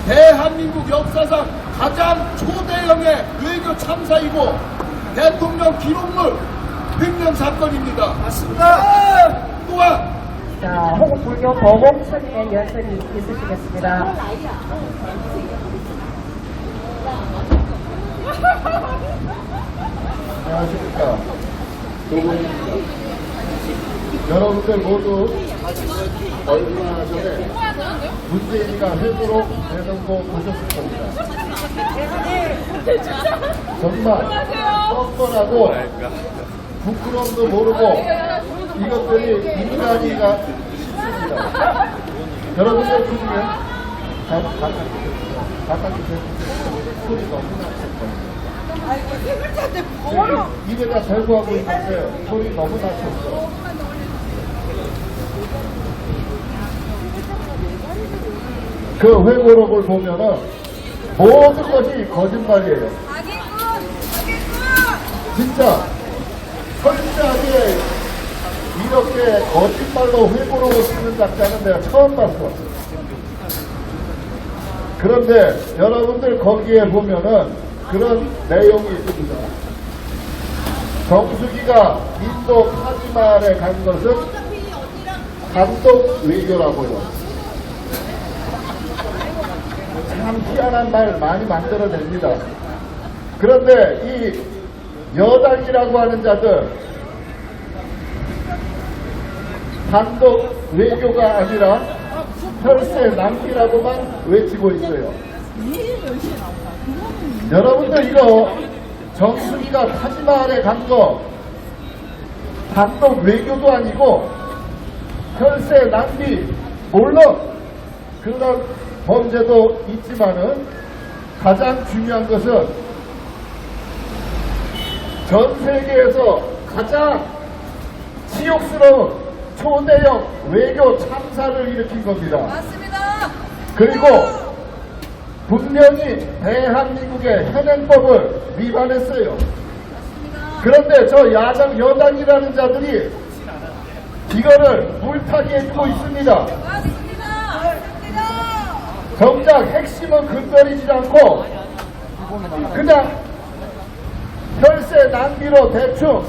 대한민국 역사상 가장 초대형의 외교 참사이고 대통령 기록물 횡령 사건입니다. 맞습니다. 또한 자, 호국불교 보복스님의 연설이 있으시겠습니다. 안녕하십니까. 도군입니다. 여러분들 모두 얼마 전에 문재인이가 회고록 되는 거 보셨을 겁니다. 정말 뻔뻔하고 부끄러움도 모르고 이것들이 인간이가 싶습니다. 여러분들 그 중에 가까이 소리 너무 났을 겁니다. 입에다 대고 하고 있는데 소리 너무 났었어. 그 회고록을 보면은 모든 것이 거짓말이에요. 진짜 철저하게 이렇게 거짓말로 회고록을 쓰는 작가는 내가 처음 봤어. 그런데 여러분들 거기에 보면은 그런 내용이 있습니다. 정수기가 인도 카지마에 간 것은 감독 외교라고요. 참 희한한 말 많이 만들어냅니다. 그런데 이 여당이라고 하는 자들 단독 외교가 아니라 혈세 낭비라고만 외치고 있어요. 여러분들 이거 정수기가 타지마할에 간 거 단독 외교도 아니고 혈세 낭비, 물론 그런 범죄도 있지만은 가장 중요한 것은 전 세계에서 가장 치욕스러운 초대형 외교 참사를 일으킨 겁니다. 맞습니다. 그리고 분명히 대한민국의 현행법을 위반했어요. 그런데 저 여당이라는 자들이 이거를 물타기 해주고 있습니다. 맞습니다. 정작 핵심은 근거리지 않고 그냥 혈세 낭비로 대충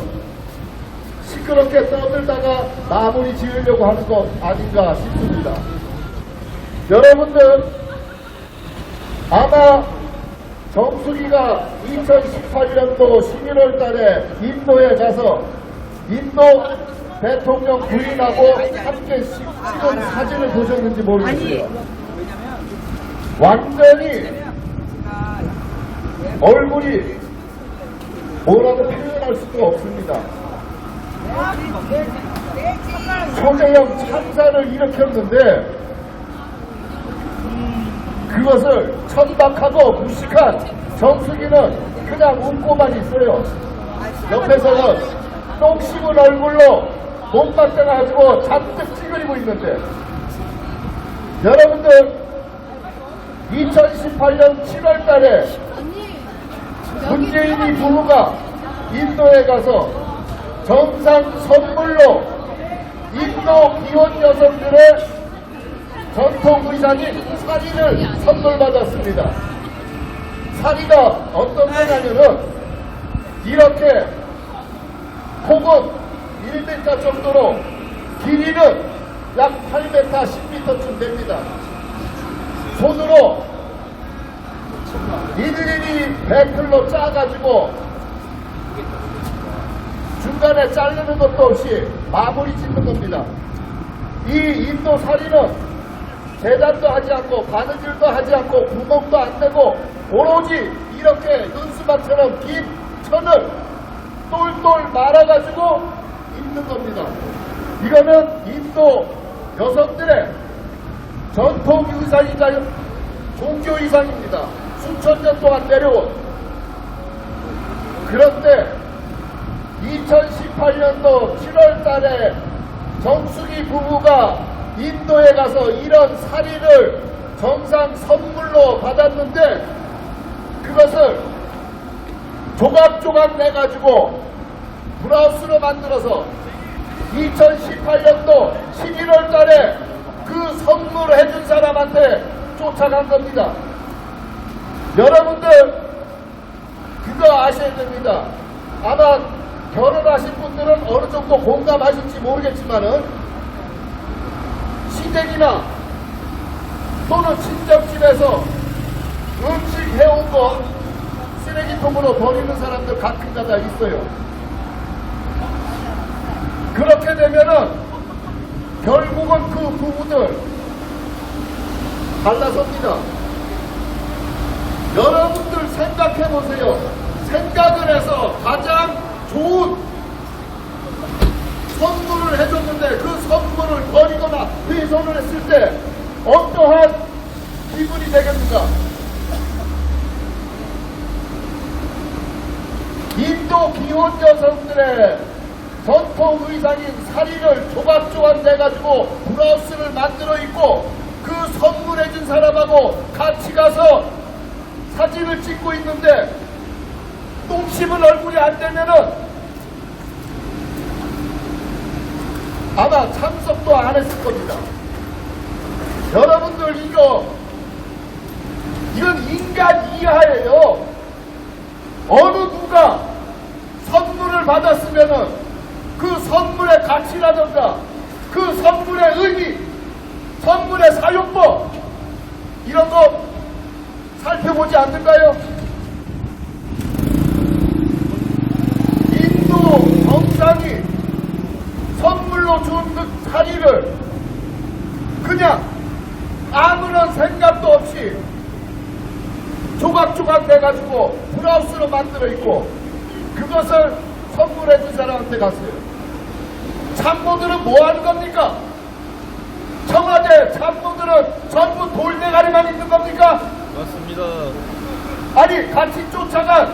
시끄럽게 떠들다가 마무리 지으려고 하는 것 아닌가 싶습니다. 여러분들 아마 정수기가 2018년도 11월 달에 인도에 가서 인도 대통령 부인하고 함께 찍은 사진을 보셨는지 모르겠어요. 완전히 얼굴이 뭐라고 표현할 수가 없습니다. 초대형 참사를 일으켰는데 그것을 천박하고 무식한 정수기는 그냥 웃고만 있어요. 옆에서는 똥 씹은 얼굴로 못맞대가지고 잔뜩 찌그리고 있는데 여러분들 2018년 7월 달에 문재인이 부부가 인도에 가서 정상 선물로 인도 기혼 여성들의 전통 의상인 사리를 선물받았습니다. 사리가 어떤 거냐면은 이렇게 폭은 1m 정도로 길이는 약 8m, 10m쯤 됩니다. 손으로 이들이 배틀로 짜가지고 중간에 자르는 것도 없이 마무리 짓는 겁니다. 이 인도 사리는 재단도 하지 않고 바느질도 하지 않고 구멍도 안 내고 오로지 이렇게 눈수박처럼 긴 천을 똘똘 말아가지고 입는 겁니다. 이거는 인도 여성들의 전통 의상이자 종교 의상입니다. 수천 년 동안 내려온. 그런데 2018년도 7월 달에 정수기 부부가 인도에 가서 이런 사리를 정상 선물로 받았는데 그것을 조각조각 내가지고 브라우스로 만들어서 2018년도 11월 달에 그 선물을 해준 사람한테 쫓아간 겁니다. 여러분들 그거 아셔야 됩니다. 아마 결혼하신 분들은 어느 정도 공감하실지 모르겠지만은 시댁이나 또는 친정집에서 음식 해온 거 쓰레기통으로 버리는 사람들 가끔가다 있어요. 그렇게 되면은 결국은 그 부부들 갈라섭니다. 여러분들 생각해 보세요. 생각을 해서 가장 좋은 선물을 해줬는데 그 선물을 버리거나 훼손을 했을 때 어떠한 기분이 되겠는가? 인도 기혼 여성들의 전통 의상인 사리를 조각조각 내가지고 브라우스를 만들어 입고 그 선물해준 사람하고 같이 가서 사진을 찍고 있는데 똥 씹은 얼굴이 안 되면은 아마 참석도 안 했을 겁니다. 여러분들 이건 인간 이하예요. 어느 누가 선물을 받았으면은 그 선물의 가치라든가 그 선물의 의미, 선물의 사용법 이런 거 살펴보지 않는가요? 인도 정상이 선물로 준 그 사리를 그냥 아무런 생각도 없이 조각조각 내가지고 브라우스로 만들어 있고 그것을 선물해 준 사람한테 갔어요. 참모들은 뭐 하는 겁니까? 청와대 참모들은 전부 돌대가리만 있는 겁니까? 맞습니다. 아니 같이 쫓아간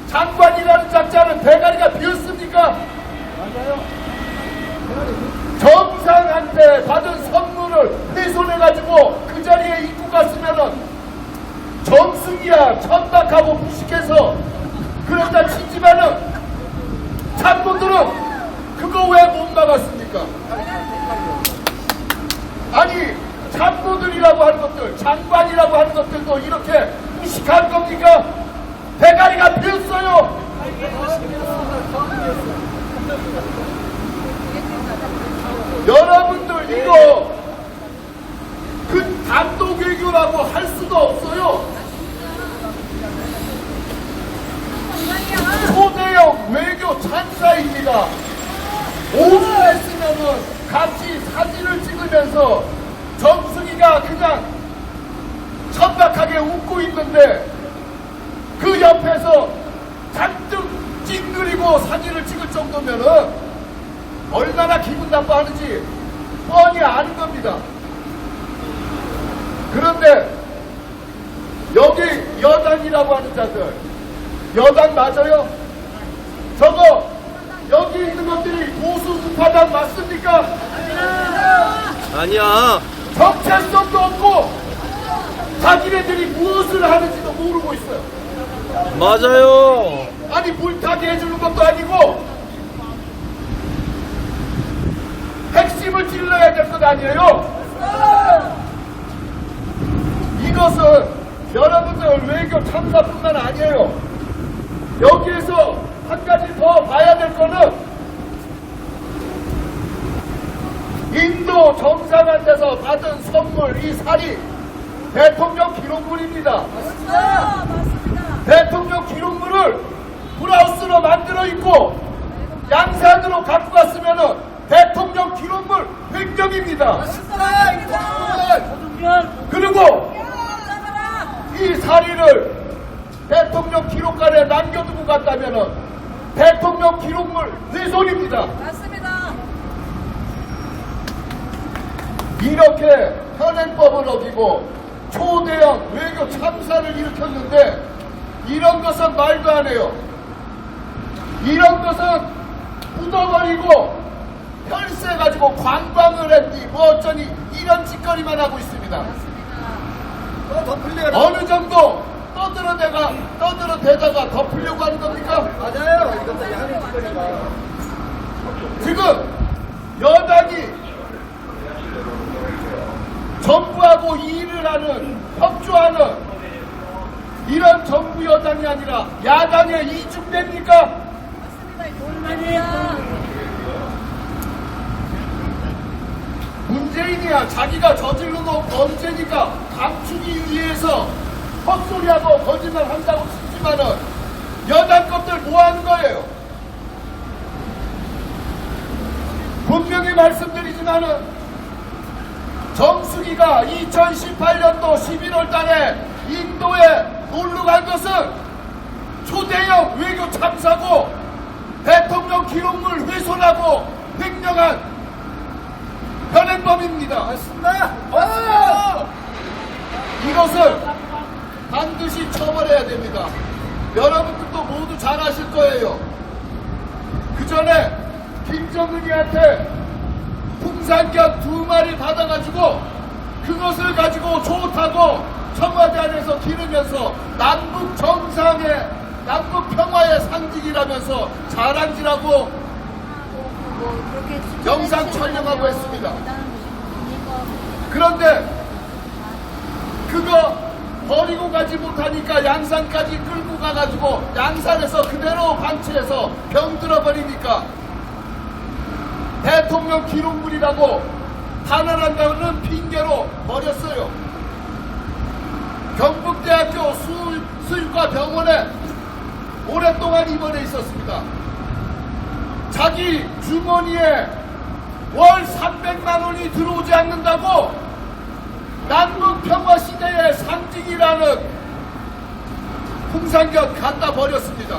장관이라는 작자는 대가리가 비었습니까? 맞아요. 정상한테 받은 선물을 훼손해가지고 그 자리에 입고 갔으면은 정승이야 천박하고 무식해서 그런다 치지만은 참모들은 그거 왜 못 막았습니까? 아니 참모들이라고 하는 것들 장관이라고 하는 것들도 이렇게 무식한 겁니까? 대가리가 비었어요. 여러분들 이거 그 단독 외교라고 할 수도 없어요. 초대형 외교 찬사입니다. 옷을 했으면은 같이 사진을 찍으면서 정승이가 그냥 천박하게 웃고 있는데 그 옆에서 잔뜩 찡그리고 사진을 찍을 정도면은 얼마나 기분 나빠하는지 뻔히 아는 겁니다. 그런데 여기 여당이라고 하는 자들 여당 맞아요? 저거 여기 있는 것들이 보수 우파당 맞습니까? 아니야. 정체성도 없고 자기네들이 무엇을 하는지도 모르고 있어요. 맞아요. 아니 물타기 해주는 것도 아니고 핵심을 찔러야 될 것 아니에요? 이것은 여러분들 외교 참사뿐만 아니에요. 여기에서 한 가지 더 봐야 될 거는 인도 정상한테서 받은 선물 이 사리 대통령 기록물입니다. 맞습니다. 대통령 기록물을 브라우스로 만들어 입고 양산으로 갖고 갔으면은 대통령 기록물 횡령입니다. 그리고 이 사리를 대통령 기록관에 남겨두고 갔다면은 대통령 기록물 훼손입니다. 맞습니다. 이렇게 현행법을 어기고 초대형 외교 참사를 일으켰는데 이런 것은 말도 안 해요. 이런 것은 묻어버리고 혈세가지고 관광을 했니 뭐 어쩌니 이런 짓거리만 하고 있습니다. 어느 정도 떠들어대다가 덮으려고 하는 겁니까? 맞아요. 이것도 양의 짓거리가. 지금 여당이 정부하고 일을 협의를 하는, 협조하는 이런 정부 여당이 아니라 야당의 이중대입니까? 문재인이야 자기가 저지른 범죄니까 감추기 위해서 헛소리하고 거짓말 한다고 싶지만은 여당 것들 뭐 하는 거예요? 분명히 말씀드리지만은 정수기가 2018년도 11월 달에 인도에 놀러 간 것은 초대형 외교 참사고 대통령 기록물 훼손하고 횡령한 현행범입니다. 맞습니다. 이것을 반드시 처벌해야 됩니다. 여러분들도 모두 잘 아실 거예요. 그 전에 김정은이한테 풍산견 2마리 받아가지고 그것을 가지고 좋다고 청와대 안에서 기르면서 남북 정상의 남북 평화의 상징이라면서 자랑질하고 영상 촬영하고 했습니다. 그런데 그거 버리고 가지 못하니까 양산까지 끌고 가가지고 양산에서 그대로 방치해서 병들어 버리니까 대통령 기록물이라고 탄원한다는 핑계로 버렸어요. 경북대학교 수의과 병원에 오랫동안 입원해 있었습니다. 자기 주머니에 월 300만 원이 들어오지 않는다고 남북 평화 시대의 상징이라는 풍산견 갖다 버렸습니다.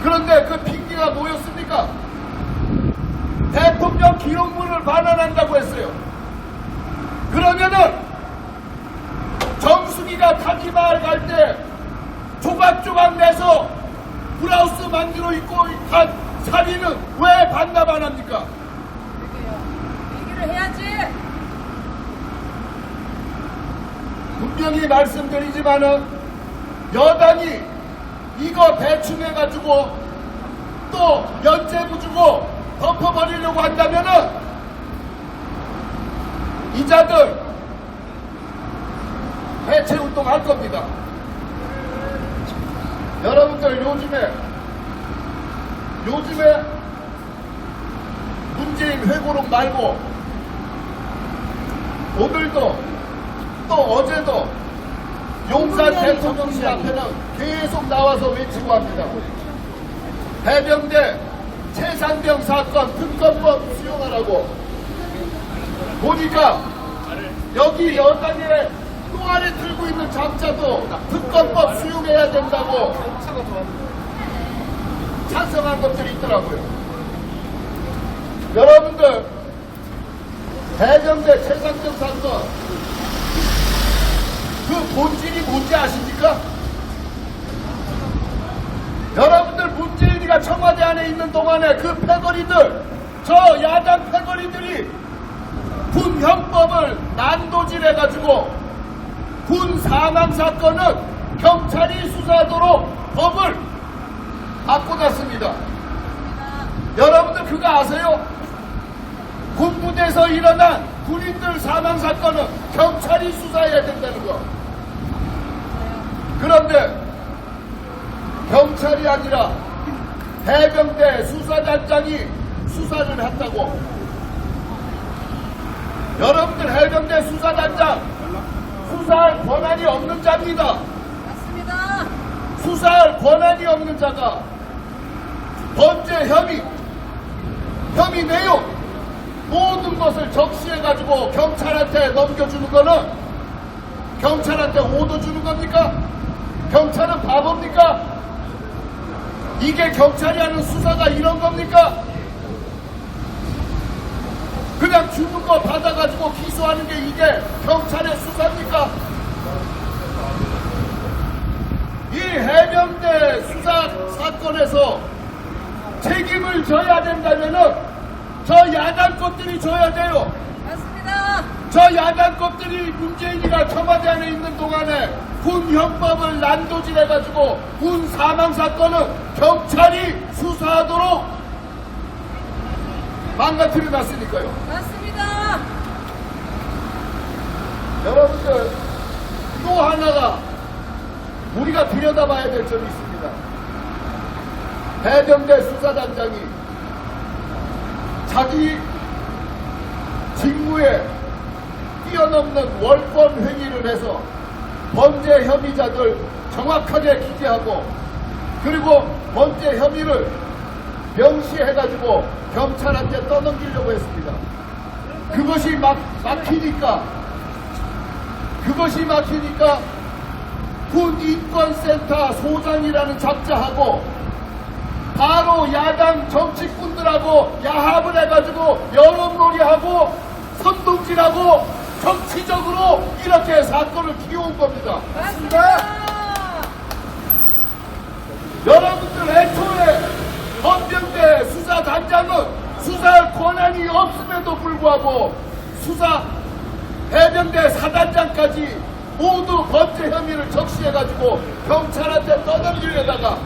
그런데 그 핑계가 뭐였습니까? 대통령 기록물을 반환한다고 했어요. 그러면은 정수기가 타지마을 갈 때 조각조각 내서 브라우스 만들어 입고 간 사진은 왜 반납 안 합니까? 얘기를 해야지. 분명히 말씀드리지만은 여당이 이거 대충 해가지고 또 연재부 주고 덮어버리려고 한다면은 이자들 해체 운동 할 겁니다. 여러분들 요즘에 문재인 회고록 말고 오늘도 또 어제도 용산 대통령실 앞에는 계속 나와서 외치고 합니다. 해병대 최상병 사건 특검법 수용하라고. 보니까 여기 여당에 또 아래 들고 있는 잡자도 특검법 수용해야 된다고 찬성한 것들이 있더라고요. 여러분들 해병대 최상병 사건 그 본질이 뭔지 아십니까? 여러분들 문재인이가 청와대 안에 있는 동안에 그 패거리들, 저 야당 패거리들이 군 형법을 난도질해가지고 군 사망 사건은 경찰이 수사하도록 법을 바꿔놨습니다. 여러분들 그거 아세요? 군부대에서 일어난 군인들 사망 사건은 경찰이 수사해야 된다는 거. 그런데 경찰이 아니라 해병대 수사단장이 수사를 했다고. 여러분들 해병대 수사단장 수사할 권한이 없는 자입니다. 맞습니다. 수사할 권한이 없는 자가 범죄 혐의 내용 모든 것을 적시해가지고 경찰한테 넘겨주는 거는 경찰한테 오도 주는 겁니까? 경찰은 바보입니까? 이게 경찰이 하는 수사가 이런 겁니까? 그냥 주는 거 받아가지고 기소하는 게 이게 경찰의 수사입니까? 이 해병대 수사 사건에서 책임을 져야 된다면은 저 야당 것들이 져야 돼요. 맞습니다. 저 야당 것들이 문재인이가 청와대 안에 있는 동안에 군 형법을 난도질해가지고 군 사망 사건은 경찰이 수사하도록 망가뜨려 놨으니까요. 맞습니다. 여러분들 또 하나가 우리가 들여다봐야 될 점이 있습니다. 해병대 수사단장이 자기 직무에 뛰어넘는 월권 행위를 해서 범죄 혐의자들 정확하게 기재하고 그리고 범죄 혐의를 명시해가지고 경찰한테 떠넘기려고 했습니다. 그것이 막히니까 군인권센터 소장이라는 잡자하고 바로 야당 정치꾼들하고 야합을 해가지고 여론놀이하고 선동질하고 정치적으로 이렇게 사건을 키워온 겁니다. 맞습니다. 여러분들 애초에 헌병대 수사단장은 수사할 권한이 없음에도 불구하고 해병대 사단장까지 모두 범죄 혐의를 적시해가지고 경찰한테 떠넘기려다가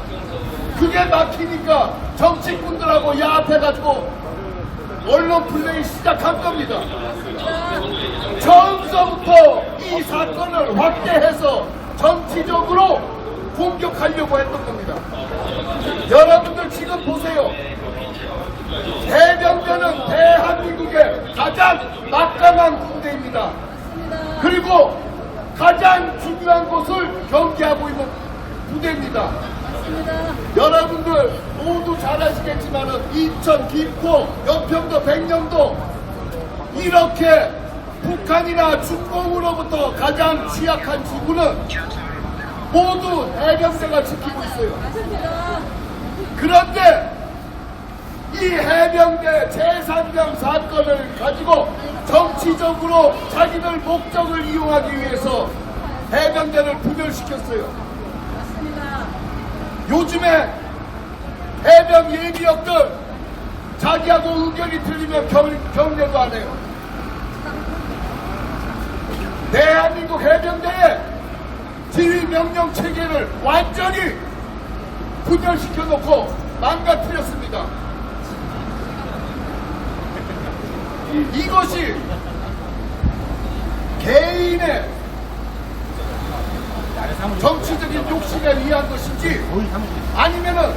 그게 막히니까 정치꾼들하고 야합해가지고 언론 플레이 시작한 겁니다. 처음서부터 이 사건을 확대해서 정치적으로 공격하려고 했던 겁니다. 여러분들 지금 보세요. 해병대는 대한민국의 가장 막강한 군대입니다. 그리고 가장 중요한 곳을 경계하고 있는 부대입니다. 여러분들 모두 잘 아시겠지만은 인천, 김포, 연평도, 백령도 이렇게 북한이나 중공으로부터 가장 취약한 지구는 모두 해병대가 지키고 있어요. 그런데 이 해병대 제3경 사건을 가지고 정치적으로 자기들 목적을 이용하기 위해서 해병대를 분열시켰어요. 요즘에 해병 예비역들 자기하고 의견이 틀리면 경례도 안 해요. 대한민국 해병대의 지휘 명령 체계를 완전히 분열시켜 놓고 망가뜨렸습니다. 이것이 개인의 정치적인 욕심에 의한 것인지 아니면은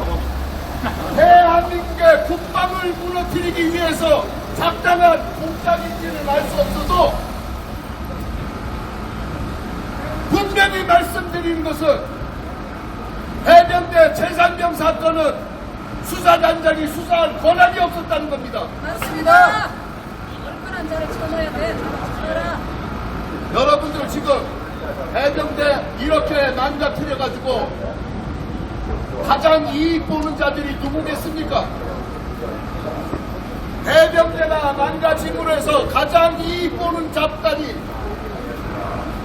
대한민국의 국방을 무너뜨리기 위해서 작당한 공작인지는 알 수 없어도 분명히 말씀드리는 것은 해병대 제3경 사건은 수사단장이 수사할 권한이 없었다는 겁니다. 맞습니다. 얼마나 자를 쳐놔야 돼. 쳐라. 여러분들 지금 해병대 이렇게 망가뜨려가지고 가장 이익 보는 자들이 누구겠습니까? 해병대가 망가짐으로 해서 가장 이익 보는 잡단이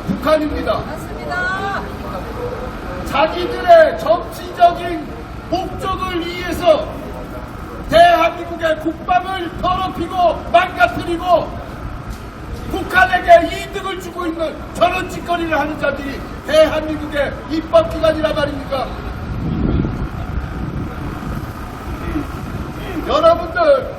북한입니다. 맞습니다. 자기들의 정치적인 목적을 위해서 대한민국의 국방을 더럽히고 망가뜨리고 북한에게 이득을 주고 있는 저런 짓거리를 하는 자들이 대한민국의 입법기관이란 말입니까? 여러분들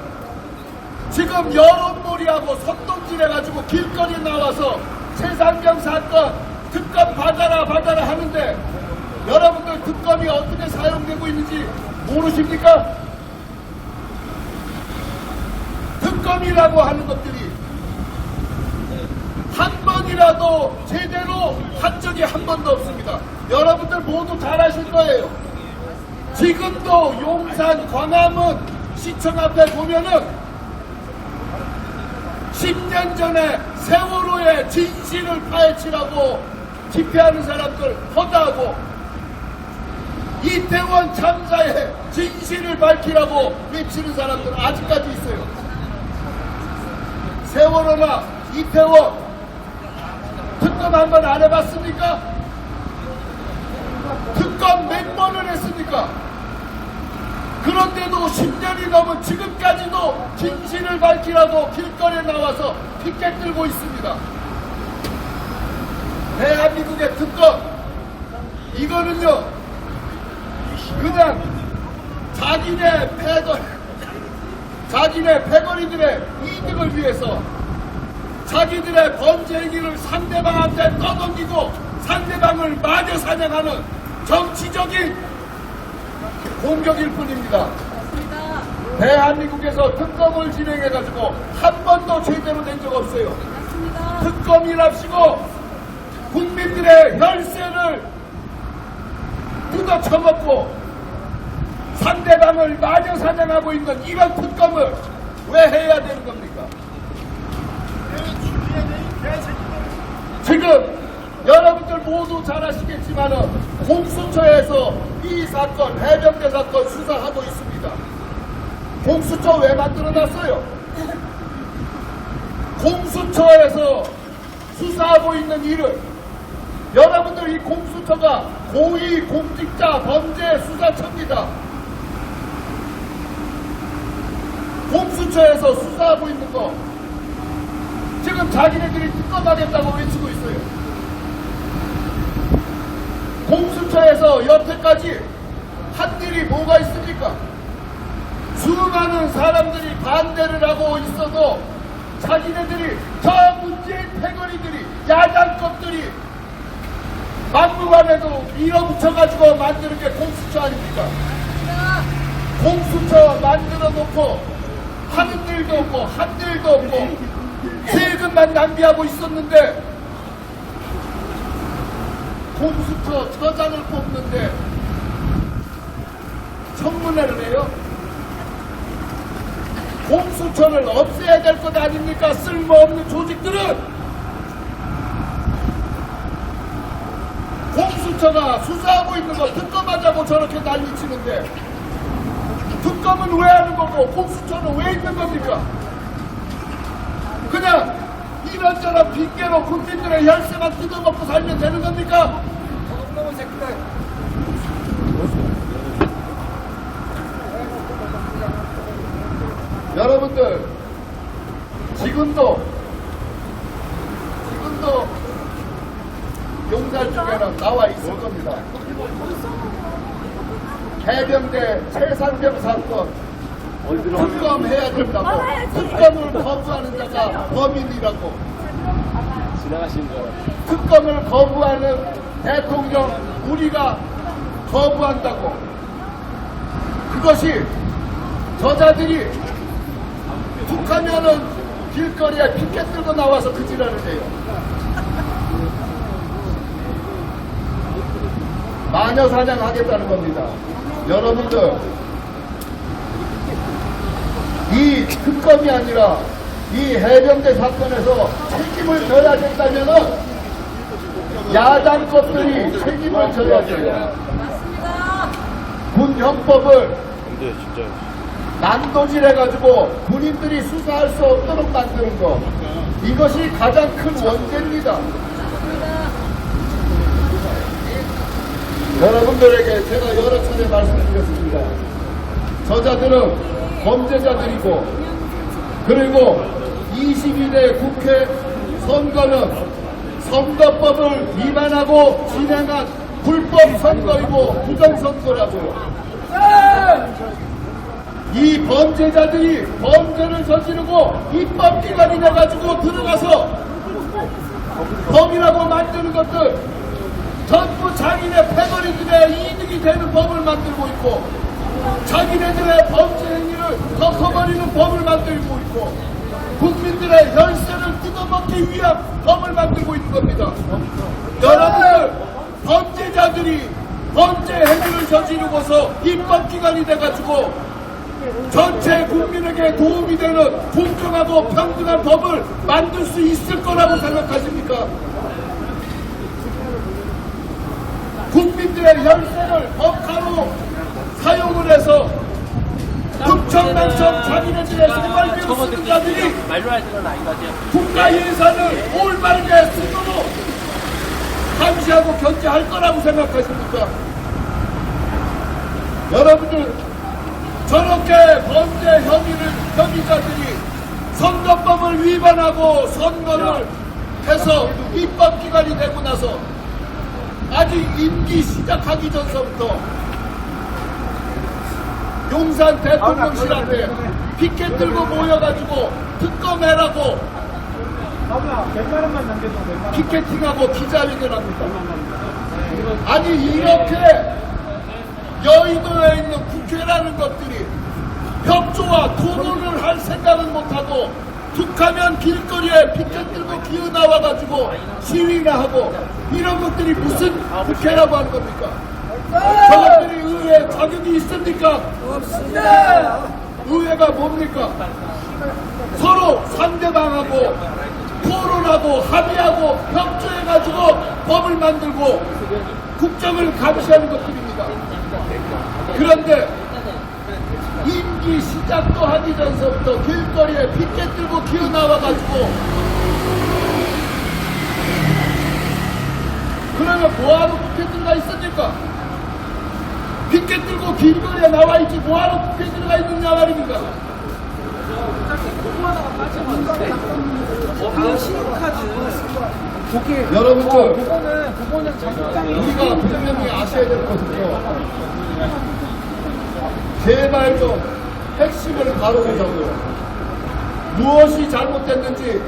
지금 여론몰이하고 선동질해가지고 길거리에 나와서 제3경 사건 특검 받아라 하는데 여러분들 특검이 어떻게 사용되고 있는지 모르십니까? 특검이라고 하는 것들이 한 번이라도 제대로 한 적이 한 번도 없습니다. 여러분들 모두 잘 아실 거예요. 지금도 용산 광화문 시청 앞에 보면은 10년 전에 세월호의 진실을 파헤치라고 집회하는 사람들 허다하고 이태원 참사의 진실을 밝히라고 외치는 사람들 아직까지 있어요. 세월호나 이태원 특검 한 번 안 해봤습니까? 특검 몇 번을 했습니까? 그런데도 10년이 넘은 지금까지도 진실을 밝히라고 길거리에 나와서 피켓 들고 있습니다. 대한민국의 특검 이거는요 그냥 자기네 패거리들의 이득을 위해서 자기들의 범죄 행위를 상대방한테 떠넘기고 상대방을 마저 사냥하는 정치적인 공격일 뿐입니다. 맞습니다. 대한민국에서 특검을 진행해가지고 한 번도 제대로 된 적 없어요. 맞습니다. 특검이랍시고 국민들의 혈세를 뜯어쳐먹고 상대방을 마저 사냥하고 있는 이런 특검을 왜 해야 되는 겁니까? 지금 여러분들 모두 잘 아시겠지만은 공수처에서 이 사건, 해병대 사건 수사하고 있습니다. 공수처 왜 만들어놨어요? 공수처에서 수사하고 있는 일을 여러분들 이 공수처가 고위 공직자 범죄 수사처입니다. 공수처에서 수사하고 있는 거 지금 자기네들이 특검하겠다고 외치고 있어요. 공수처에서 여태까지 한 일이 뭐가 있습니까? 수많은 사람들이 반대를 하고 있어도 자기네들이 저 문재인 패거리들이 야당급들이 막무가내도 밀어붙여가지고 만드는 게 공수처 아닙니까? 공수처 만들어 놓고 하는 일도 없고 한 일도 없고 세금만 낭비하고 있었는데 공수처 처장을 뽑는데 청문회를 해요? 공수처를 없애야 될 것 아닙니까? 쓸모없는 조직들은 공수처가 수사하고 있는 거 특검하자고 저렇게 난리치는데 특검은 왜 하는 거고 공수처는 왜 있는 겁니까? 그냥 이런저런 핑계로 국민들의 혈세만 뜯어먹고 살면 되는 겁니까? 여러분들 지금도 용산 쪽에는 나와 있을 겁니다. 해병대 최상병 사건 특검해야 된다고 특검을 거부하는 자가 범인이라고 특검을 거부하는 대통령 우리가 거부한다고 그것이 저자들이 툭하면은 길거리에 피켓 들고 나와서 그 지랄을 해요. 마녀 사냥하겠다는 겁니다. 여러분들 이 특검이 아니라 이 해병대 사건에서 책임을 져야 된다면은 야당 것들이 책임을 져야 돼요. 맞습니다. 군형법을 난도질해가지고 군인들이 수사할 수 없도록 만드는 거 이것이 가장 큰 원죄입니다. 여러분들에게 제가 여러 차례 말씀드렸습니다. 저자들은 범죄자들이고 그리고 22대 국회 선거는 선거법을 위반하고 진행한 불법 선거이고 부정선거라고요. 이 범죄자들이 범죄를 저지르고 입법기관이 돼가지고 들어가서 법이라고 만드는 것들 전부 자기네 패거리들의 이득이 되는 법을 만들고 있고 자기네들의 범죄 행위를 덮어버리는 법을 만들고 있고 국민들의 혈세를 뜯어먹기 위한 법을 만들고 있는 겁니다. 여러분들 범죄자들이 범죄 행위를 저지르고서 입법기관이 돼가지고 전체 국민에게 도움이 되는 공정하고 평등한 법을 만들 수 있을 거라고 생각하십니까? 국민들의 혈세를 법카로 사용을 해서 흑청난청 자기네들의 생활비를 쓰는 자들이 국가 예산을 올바르게 쓰도록 감시하고 견제할 거라고 생각하십니까? 여러분들 저렇게 범죄 혐의자들이 선거법을 위반하고 선거를 해서 입법기관이 되고 나서 아직 임기 시작하기 전서부터 용산 대통령실 앞에 피켓 들고 모여가지고 특검해라고 피켓팅하고 기자회견합니다. 아니 이렇게 여의도에 있는 국회라는 것들이 협조와 토론을 할 생각은 못하고 툭하면 길거리에 피켓 들고 기어 나와가지고 시위나 하고 이런 것들이 무슨 국회라고 하는 겁니까? 저것들이 의회 자격이 있습니까? 없습니다. 의회가 뭡니까? 서로 상대방하고 토론하고 합의하고 협조해가지고 법을 만들고 국정을 감시하는 것들입니다. 그런데 임기 시작도 하기 전서부터 길거리에 피켓 들고 기어 나와가지고 그러면 뭐하러 국회 들어가 있습니까? 피켓 들고 길거리에 나와있지 뭐하러 국회 들어가 있느냐 말입니다. 여러분들 우리가 분명히 아셔야 될 것은요, 제발 좀 핵심을 다뤄보자고요. 무엇이 잘못됐는지,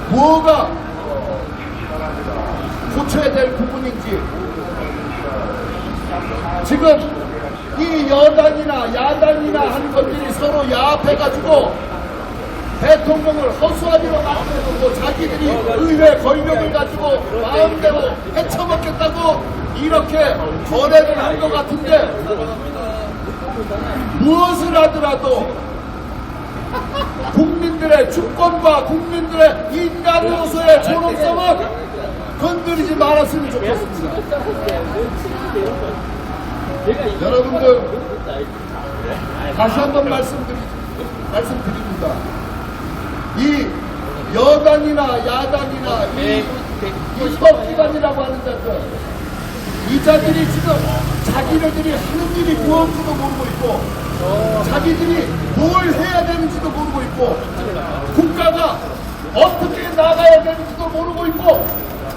뭐가 고쳐야 될 부분인지. 지금 이 여당이나 야당이나 하는 것들이 서로 야합해가지고 대통령을 허수아비로 만들어놓고 자기들이 의회 권력을 가지고 마음대로 헤쳐먹겠다고 이렇게 거래를 한 것 같은데, 무엇을 하더라도 국민들의 주권과 국민들의 인간으로서의 존엄성은 건드리지 말았으면 좋겠습니다. 여러분들 다시 한번 말씀드립니다. 이 여당이나 야당이나 이 입법기관이라고 하는 자들, 이 자들이 지금 자기네들이 하는 일이 무엇인지도 모르고 있고 자기들이 뭘 해야 되는지도 모르고 있고 국가가 어떻게 나가야 되는지도 모르고 있고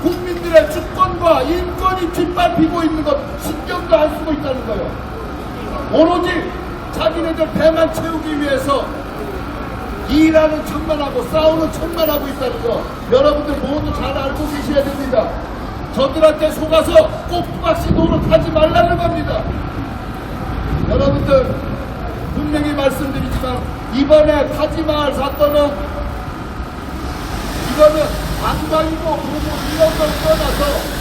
국민들의 주권과 인권이 뒷밟히고 있는 것 신경도 안 쓰고 있다는 거예요. 오로지 자기네들 배만 채우기 위해서 일하는 척만 하고 싸우는 척만 하고 있다는 거 여러분들 모두 잘 알고 계셔야 됩니다. 저들한테 속아서 꼭두각시 노력하지 말라는 겁니다. 여러분들 분명히 말씀드리지만 이번에 타지마할 사건은 이거는 관광이고 그리고 이런 걸 떠나서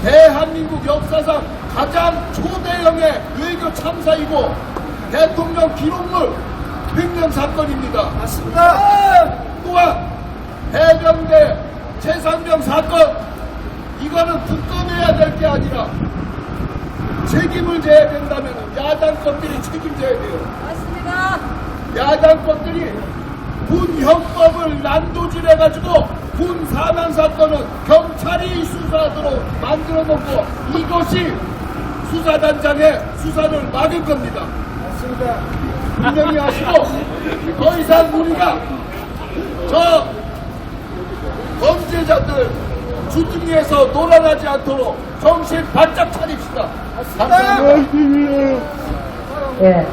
대한민국 역사상 가장 초대형의 외교 참사이고 대통령 기록물 횡령 사건입니다. 맞습니다. 또한 해병대 최상병 사건, 이거는 특검해야 될 게 아니라 책임을 져야 된다면 야당 것들이 책임져야 돼요. 맞습니다. 야당 것들이 군 형법을 난도질해가지고 군 사망 사건은 경찰이 수사하도록 만들어 놓고 이것이 수사단장의 수사를 막은 겁니다. 맞습니다. 분명히 하시고 더 이상 우리가 저 범죄자들 주둥이에서 놀아나지 않도록 정신 바짝 차립시다. 예.